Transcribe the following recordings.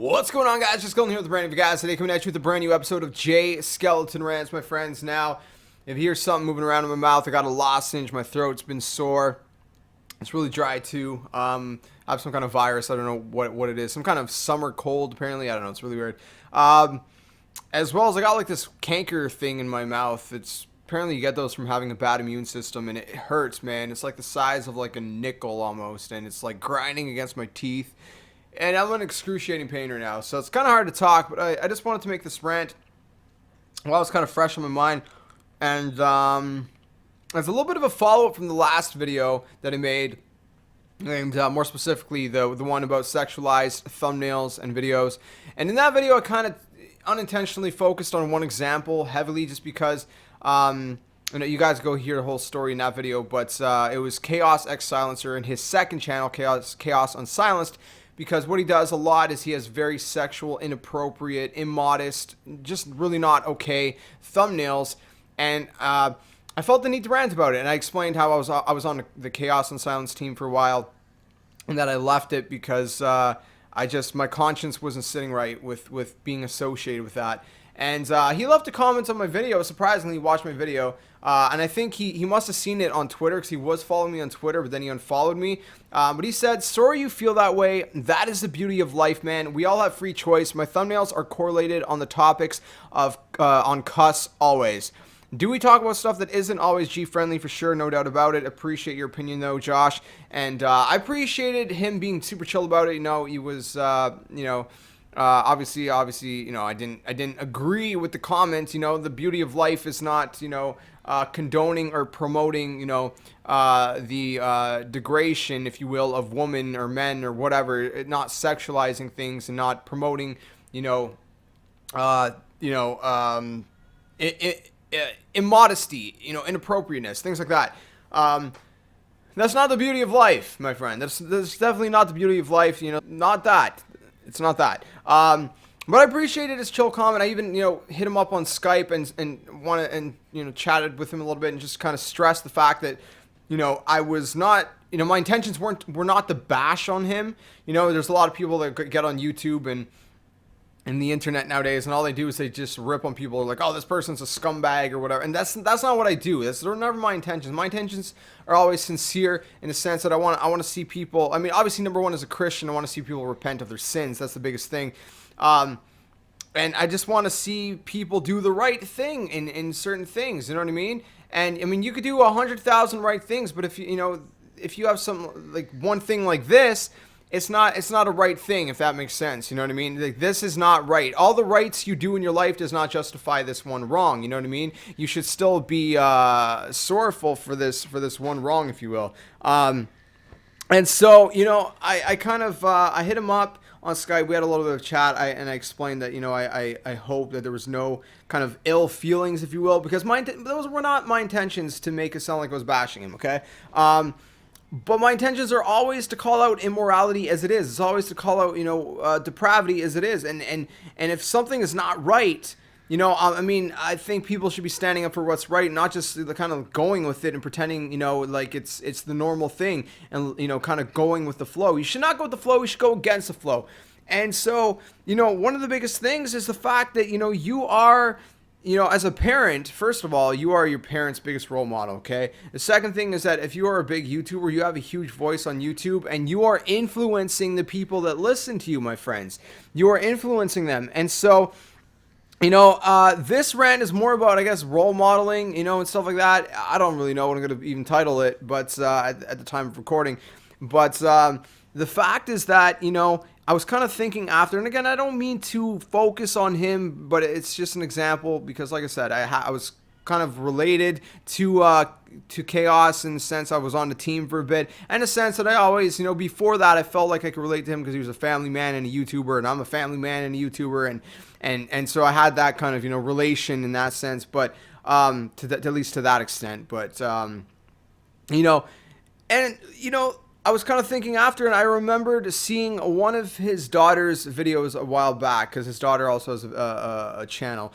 What's going on, guys? JSkeleton here with a brand new guys. Today coming at you with a brand new episode of JSkeleton Rants, my friends. Now, if you hear something moving around in my mouth, I got a lozenge, my throat's been sore. It's really dry too. I have some kind of virus. I don't know what it is. Some kind of summer cold, apparently. I don't know. It's really weird. As well as I got like this canker thing in my mouth. It's apparently you get those from having a bad immune system, and it hurts, man. It's like the size of like a nickel almost, and it's like grinding against my teeth. And I'm in excruciating pain right now, so it's kind of hard to talk, but I just wanted to make this rant while it's kind of fresh on my mind. And it's a little bit of a follow-up from the last video that I made, and more specifically the one about sexualized thumbnails and videos. And in that video, I kind of unintentionally focused on one example heavily just because you guys go hear the whole story in that video, but it was Chaos X Silencer and his second channel, Chaos Unsilenced. Because what he does a lot is he has very sexual, inappropriate, immodest, just really not okay thumbnails. And I felt the need to rant about it. And I explained how I was on the Chaos Unsilenced team for a while. And that I left it because my conscience wasn't sitting right with being associated with that. And he left a comment on my video. Surprisingly, he watched my video. And I think he must have seen it on Twitter because he was following me on Twitter, but then he unfollowed me. But he said, "Sorry you feel that way. That is the beauty of life, man. We all have free choice. My thumbnails are correlated on the topics of on cuss always. Do we talk about stuff that isn't always G-friendly? For sure, no doubt about it. Appreciate your opinion, though, Josh." And I appreciated him being super chill about it. He was, obviously, I didn't agree with the comments. The beauty of life is not, condoning or promoting, the degradation, if you will, of women or men or whatever, not sexualizing things and not promoting, immodesty, inappropriateness, things like that. That's not the beauty of life, my friend. That's definitely not the beauty of life. Not that. It's not that. But I appreciated his chill comment. I even, hit him up on Skype and chatted with him a little bit and just kind of stressed the fact that, I was not, my intentions were not to bash on him. There's a lot of people that get on YouTube and the internet nowadays, and all they do is they just rip on people like, oh, this person's a scumbag or whatever. And that's not what I do. Those are never my intentions. My intentions are always sincere in the sense that I want to see people. I mean, obviously, number one, as a Christian, I want to see people repent of their sins. That's the biggest thing. And I just want to see people do the right thing in certain things. You know what I mean? And I mean, you could do 100,000 right things, but if you have some like one thing like this, it's not a right thing, if that makes sense. You know what I mean? Like, this is not right. All the rights you do in your life does not justify this one wrong. You know what I mean? You should still be sorrowful for this one wrong, if you will. And so, I kind of I hit him up on Skype. We had a little bit of chat, and I explained that, I hope that there was no kind of ill feelings, if you will, because those were not my intentions to make it sound like I was bashing him, okay? But my intentions are always to call out immorality as it is. It's always to call out, depravity as it is. And if something is not right, I think people should be standing up for what's right, not just the kind of going with it and pretending, like it's the normal thing and, kind of going with the flow. You should not go with the flow. You should go against the flow. And so, one of the biggest things is the fact that, you are, as a parent, first of all, you are your parent's biggest role model, okay? The second thing is that if you are a big YouTuber, you have a huge voice on YouTube, and you are influencing the people that listen to you, my friends. You are influencing them. And so, this rant is more about, I guess, role modeling, and stuff like that. I don't really know what I'm going to even title it, but at the time of recording. But the fact is that, I was kind of thinking after, and again, I don't mean to focus on him, but it's just an example because, like I said, I was kind of related to Chaos in the sense I was on the team for a bit, and in the sense that I always, before that, I felt like I could relate to him because he was a family man and a YouTuber, and I'm a family man and a YouTuber, and so I had that kind of, relation in that sense, but at least to that extent, but I was kind of thinking after, and I remembered seeing one of his daughter's videos a while back, because his daughter also has a channel.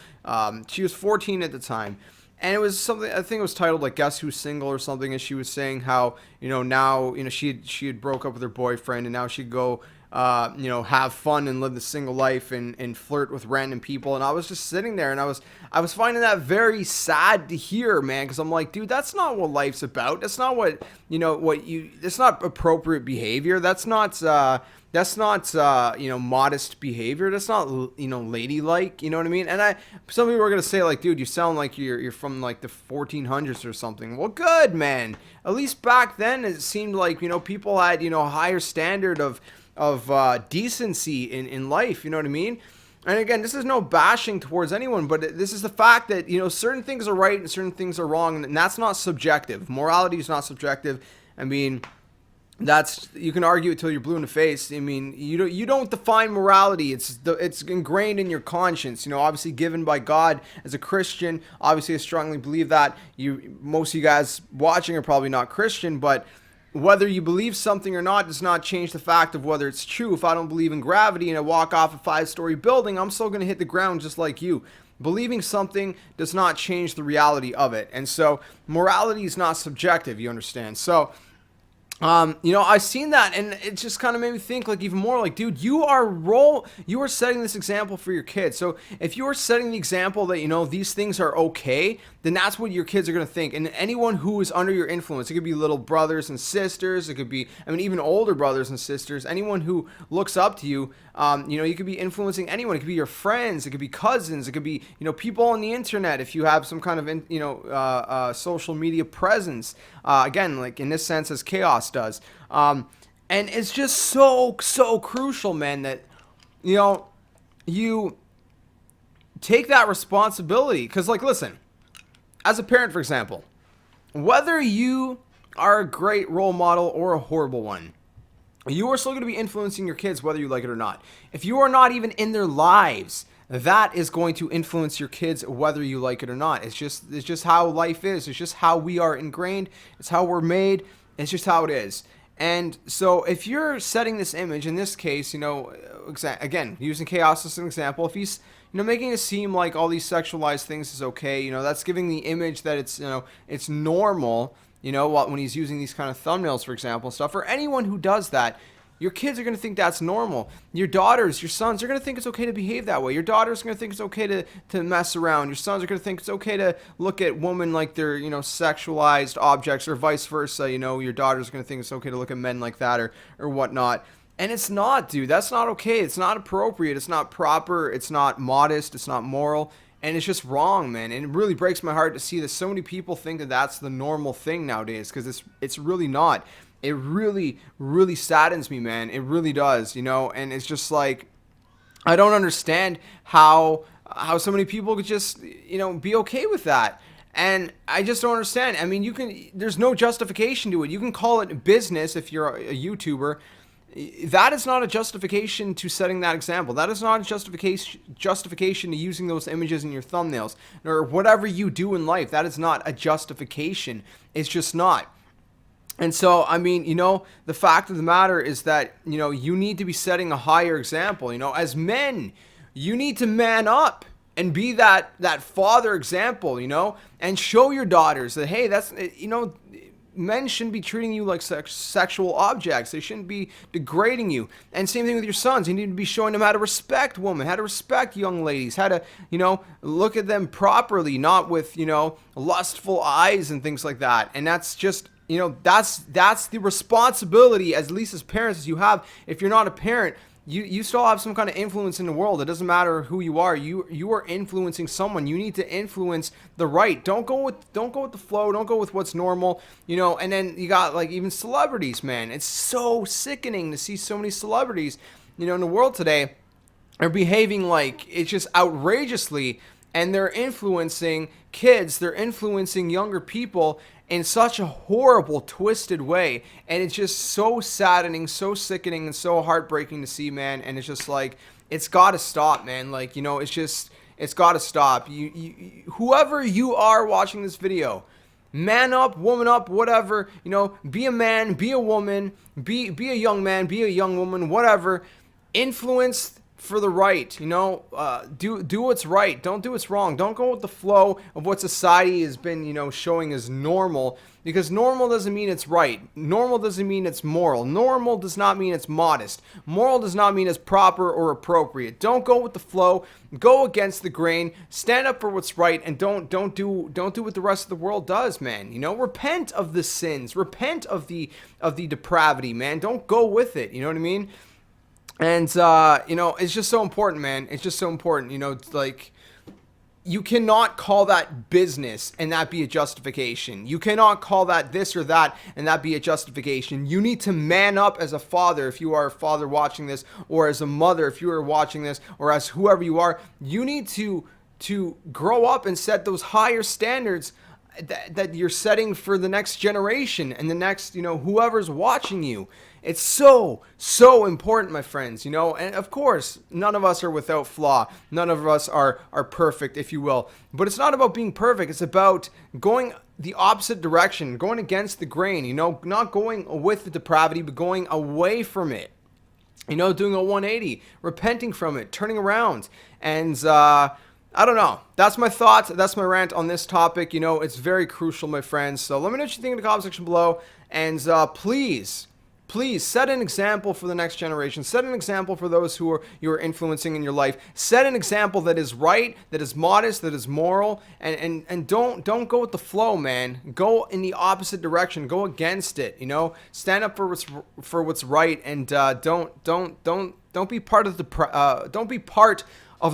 She was 14 at the time, And it was something, I think it was titled like "Guess Who's Single" or something, and she was saying how, now, she had broke up with her boyfriend, and now she'd go have fun and live the single life and flirt with random people. And I was just sitting there and I was finding that very sad to hear, man, because I'm like, dude, that's not what life's about. That's not what, that's not appropriate behavior. That's not modest behavior. That's not, ladylike, you know what I mean? And some people are going to say like, dude, you sound like you're from like the 1400s or something. Well, good, man. At least back then it seemed like, people had, a higher standard of decency in life, you know what I mean? And again, this is no bashing towards anyone, but this is the fact that, certain things are right and certain things are wrong, and that's not subjective. Morality is not subjective. I mean, you can argue it till you're blue in the face. I mean, you don't define morality. It's ingrained in your conscience, obviously given by God. As a Christian, obviously I strongly believe that. Most of you guys watching are probably not Christian, but whether you believe something or not does not change the fact of whether it's true. If I don't believe in gravity and I walk off a 5-story building, I'm still going to hit the ground just like you. Believing something does not change the reality of it. And so morality is not subjective, you understand? So I seen that and it just kind of made me think like even more like, dude, you are setting this example for your kids. So if you are setting the example that, these things are okay, then that's what your kids are going to think. And anyone who is under your influence, it could be little brothers and sisters. It could be, even older brothers and sisters, anyone who looks up to you, you could be influencing anyone. It could be your friends. It could be cousins. It could be, people on the internet. If you have some kind of, social media presence, again, like in this sense as Chaos does. And it's just so crucial, man, that, you take that responsibility. Because, like, listen, as a parent, for example, whether you are a great role model or a horrible one, you are still going to be influencing your kids whether you like it or not. If you are not even in their lives, that is going to influence your kids whether you like it or not. It's just how life is. It's just how we are ingrained. It's how we're made. It's just how it is. And so if you're setting this image, in this case, again, using Chaos as an example, if he's, making it seem like all these sexualized things is okay, that's giving the image that it's, it's normal, when he's using these kind of thumbnails, for example, and stuff, or anyone who does that, your kids are going to think that's normal. Your daughters, your sons are going to think it's okay to behave that way. Your daughters are going to think it's okay to mess around. Your sons are going to think it's okay to look at women like they're, sexualized objects, or vice versa. Your daughters are going to think it's okay to look at men like that or whatnot. And it's not, dude. That's not okay. It's not appropriate. It's not proper. It's not modest. It's not moral. And it's just wrong, man. And it really breaks my heart to see that so many people think that that's the normal thing nowadays, because it's really not. It really, really saddens me, man. It really does, and it's just like, I don't understand how so many people could just, be okay with that. And I just don't understand. There's no justification to it. You can call it business if you're a YouTuber. That is not a justification to setting that example. That is not a justification to using those images in your thumbnails or whatever you do in life. That is not a justification. It's just not. And so, the fact of the matter is that, you need to be setting a higher example. As men, you need to man up and be that father example, and show your daughters that, hey, that's, men shouldn't be treating you like sexual objects. They shouldn't be degrading you. And same thing with your sons. You need to be showing them how to respect women, how to respect young ladies, how to, look at them properly, not with, lustful eyes and things like that. And that's just, that's the responsibility, at least as parents, as you have. If you're not a parent, you still have some kind of influence in the world. It doesn't matter who you are. You are influencing someone. You need to influence the right. Don't go with the flow. Don't go with what's normal. And then you got like even celebrities, man. It's so sickening to see so many celebrities, in the world today are behaving like it's just outrageously, and they're influencing kids. They're influencing younger people in such a horrible, twisted way. And it's just so saddening, so sickening, and so heartbreaking to see, man. And it's just like, it's got to stop, man. Like, it's got to stop. Whoever you are watching this video, man up, woman up, whatever, be a man, be a woman, be a young man, be a young woman, whatever. Influence for the right, do what's right. Don't do what's wrong. Don't go with the flow of what society has been, showing as normal, because normal doesn't mean it's right. Normal doesn't mean it's moral. Normal does not mean it's modest. Moral does not mean it's proper or appropriate. Don't go with the flow. Go against the grain. Stand up for what's right, and don't do what the rest of the world does, man. Repent of the sins. Repent of the depravity, man. Don't go with it. You know what I mean? And, it's just so important, man. It's just so important. It's like, you cannot call that business and that be a justification. You cannot call that this or that and that be a justification. You need to man up as a father, if you are a father watching this, or as a mother, if you are watching this, or as whoever you are. You need to grow up and set those higher standards that you're setting for the next generation and the next, whoever's watching you. It's so important, my friends, and of course, none of us are without flaw. None of us are perfect, if you will. But it's not about being perfect. It's about going the opposite direction, going against the grain, not going with the depravity, but going away from it. Doing a 180, repenting from it, turning around. And, I don't know. That's my thoughts. That's my rant on this topic. It's very crucial, my friends. So let me know what you think in the comment section below. And please set an example for the next generation. Set an example for those who you're influencing in your life. Set an example that is right, that is modest, that is moral, and don't go with the flow, man. Go in the opposite direction. Go against it. Stand up for what's right, and don't be part of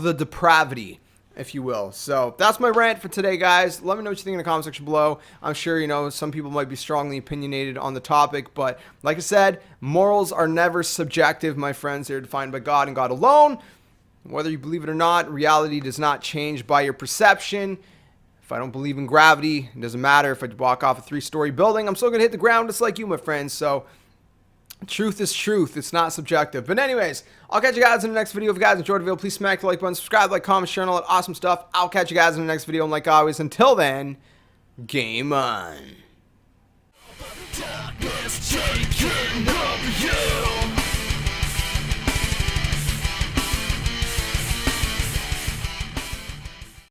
the depravity, if you will. So that's my rant for today, guys. Let me know what you think in the comment section below. I'm sure, some people might be strongly opinionated on the topic, but like I said, morals are never subjective, my friends. They're defined by God and God alone. Whether you believe it or not, reality does not change by your perception. If I don't believe in gravity, it doesn't matter. If I walk off a 3-story building, I'm still going to hit the ground just like you, my friends. So truth is truth. It's not subjective. But anyways, I'll catch you guys in the next video. If you guys enjoyed the video, please smack the like button, subscribe, like, comment, share, and all that awesome stuff. I'll catch you guys in the next video. And like always, until then, game on.